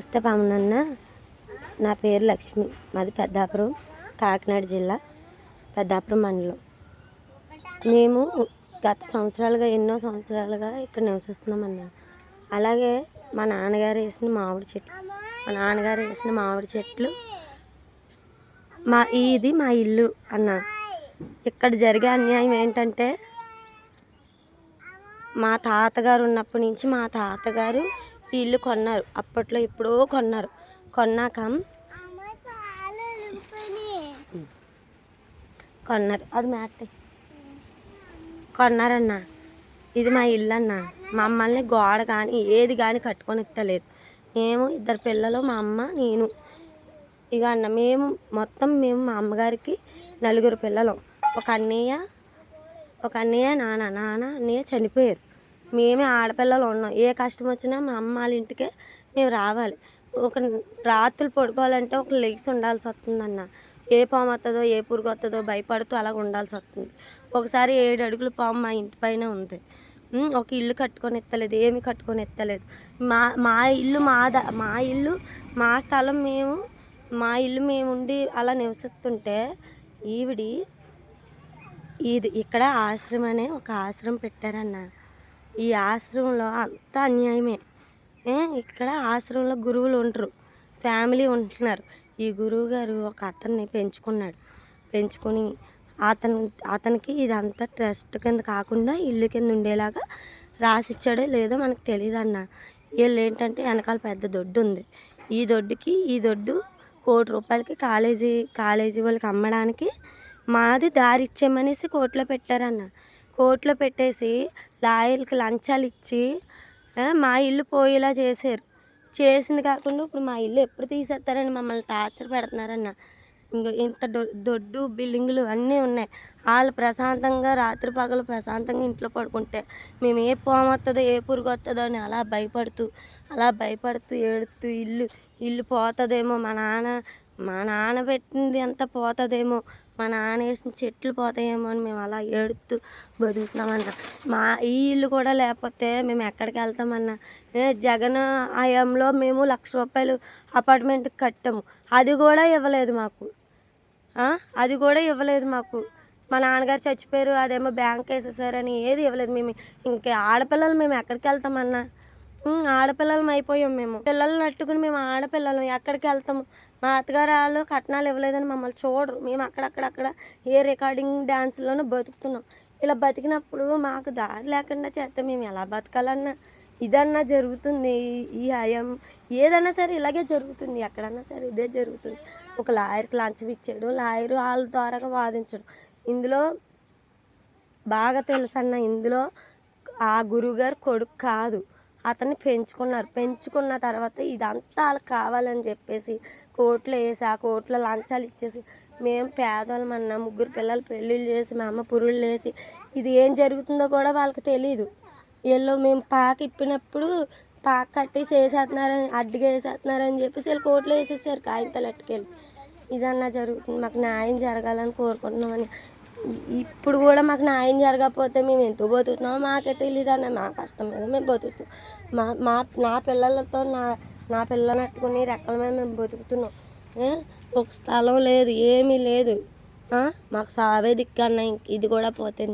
నమస్తే పామునన్న. నా పేరు లక్ష్మి. మాది పెద్దాపురం, కాకినాడ జిల్లా, పెద్దాపురం మండలం. మేము గత సంవత్సరాలుగా ఎన్నో సంవత్సరాలుగా ఇక్కడ నివసిస్తున్నామన్న. అలాగే మా నాన్నగారు వేసిన మామిడి చెట్లు ఇది మా ఇల్లు అన్న. ఇక్కడ జరిగే అన్యాయం ఏంటంటే, మా తాతగారు ఉన్నప్పటి నుంచి మా తాతగారు ఈ ఇల్లు కొన్నారు. అప్పట్లో ఎప్పుడో కొన్నాక అది మ్యాట్ కొన్నారన్న. ఇది మా ఇల్లు అన్న. మమ్మల్ని గోడ కానీ ఏది కానీ కట్టుకొని ఇస్తలేదు. మేము 2 పిల్లలు, మా అమ్మ, నేను. ఇక అన్న మేము మా అమ్మగారికి 4 పిల్లలు. ఒక అన్నయ్య అన్నయ్య చనిపోయారు. మేమే ఆడపిల్లలు ఉన్నాం. ఏ కష్టం వచ్చినా మా అమ్మ వాళ్ళ ఇంటికే మేము రావాలి. ఒక రాత్రులు పడుకోవాలంటే ఒక లెగ్స్ ఉండాల్సి వస్తుందన్న. ఏ పాము వస్తుందో ఏ పురుగు వస్తుందో భయపడుతూ అలాగ ఉండాల్సి వస్తుంది. ఒకసారి 7 అడుగుల పాము మా ఇంటి పైన ఉంది. ఒక ఇల్లు కట్టుకొని ఎత్తలేదు, ఏమి కట్టుకొని ఎత్తలేదు. మా ఇల్లు మా స్థలం మా ఇల్లు మేము ఉండి అలా నివసిస్తుంటే ఇక్కడ ఆశ్రమం అనే ఒక ఆశ్రమం పెట్టారన్న. ఈ ఆశ్రమంలో అంతా అన్యాయమే. ఇక్కడ ఆశ్రమంలో గురువులు ఉంటారు, ఫ్యామిలీ ఉంటున్నారు. ఈ గురువు గారు ఒక అతన్ని పెంచుకొని అతనికి ఇదంతా ట్రస్ట్ కింద కాకుండా ఇల్లు కింద ఉండేలాగా రాసిచ్చాడో లేదో మనకు తెలియదు అన్న. వీళ్ళు ఏంటంటే వెనకాల పెద్ద దొడ్డు ఉంది. ఈ దొడ్డు ₹1 కోటి కాలేజీ వాళ్ళకి అమ్మడానికి మాది దారి ఇచ్చేమనేసి కోర్టులో పెట్టారన్న. కోర్టులో పెట్టేసి లాయర్కి లంచాలు ఇచ్చి మా ఇల్లు పోయేలా చేశారు. చేసింది కాకుండా ఇప్పుడు మా ఇల్లు ఎప్పుడు తీసేస్తారని మమ్మల్ని టార్చర్ పెడుతున్నారన్న. ఇంత దొడ్డు బిల్డింగులు అన్నీ ఉన్నాయి. వాళ్ళు ప్రశాంతంగా రాత్రి పగలు ప్రశాంతంగా ఇంట్లో పడుకుంటే మేము ఏ పాము వస్తుందో ఏ పురుగు వస్తుందో అని అలా భయపడుతూ ఏడుతూ ఇల్లు పోతుందేమో, మా నాన్న పెట్టింది అంతా పోతుందేమో, మా నాన్న వేసిన చెట్లు పోతాయేమో అని మేము అలా ఏడుతూ బతుకుతున్నామన్న. ఈ ఇల్లు కూడా లేకపోతే మేము ఎక్కడికి వెళ్తామన్నా? జగన్ హయాంలో మేము ₹1,00,000 అపార్ట్మెంట్కి కట్టాము. అది కూడా ఇవ్వలేదు మాకు. మా నాన్నగారు చచ్చిపోయారు, అదేమో బ్యాంక్ వేసేసారని ఏది ఇవ్వలేదు. మేము ఇంకా ఆడపిల్లలు మేము ఎక్కడికి వెళ్తామన్నా? ఆడపిల్లలం అయిపోయాం. మేము పిల్లల్ని నట్టుకుని మేము ఆడపిల్లలు ఎక్కడికి వెళ్తాము? మా అత్తగారు వాళ్ళు కట్నాలు ఇవ్వలేదని మమ్మల్ని చూడరు. మేము అక్కడ ఏ రికార్డింగ్ డ్యాన్స్లోనూ బతుకుతున్నాం. ఇలా బతికినప్పుడు మాకు దారి లేకుండా చేస్తే మేము ఎలా బతకాలన్నా? ఇదన్నా జరుగుతుంది. ఈ హయం ఏదన్నా సరే ఇలాగే జరుగుతుంది. ఎక్కడన్నా సరే ఇదే జరుగుతుంది. ఒక లాయర్కి లంచం ఇచ్చాడు, లాయరు వాళ్ళ ద్వారాగా వాదించడం. ఇందులో బాగా తెలుసన్న, ఇందులో ఆ గురువుగారు కొడుకు కాదు, అతన్ని పెంచుకున్న తర్వాత ఇదంతా వాళ్ళకి కావాలని చెప్పేసి కోర్టులో వేసి ఆ కోర్టులో లంచాలు ఇచ్చేసి మేము పేదవాళ్ళమన్నా 3 పిల్లలు పెళ్ళిళ్ళు చేసి మా అమ్మ పురుళ్ళు వేసి ఇది ఏం జరుగుతుందో కూడా వాళ్ళకి తెలీదు. వీళ్ళు మేము ఇప్పినప్పుడు కట్టేసి వేసేస్తున్నారని అడ్డుగా వేసేస్తున్నారని చెప్పేసి వీళ్ళు కోర్టులో వేసేసారు కాగితాలు అట్టుకెళ్ళి. ఇదన్నా జరుగుతుంది. మాకు న్యాయం జరగాలని కోరుకుంటున్నామని. ఇప్పుడు కూడా మాకు న్యాయం జరగకపోతే మేము ఎందుకు బతుకుతున్నామో మాకే తెలియదు అన్న. మా కష్టం మీద మేము బతుకుతున్నాం. నా పిల్లలతో నా పిల్లలు అట్టుకుని రెక్కల మీద మేము బతుకుతున్నాం. ఒక స్థలం లేదు, ఏమీ లేదు. మాకు సావే దిక్కన్న. ఇది కూడా పోతే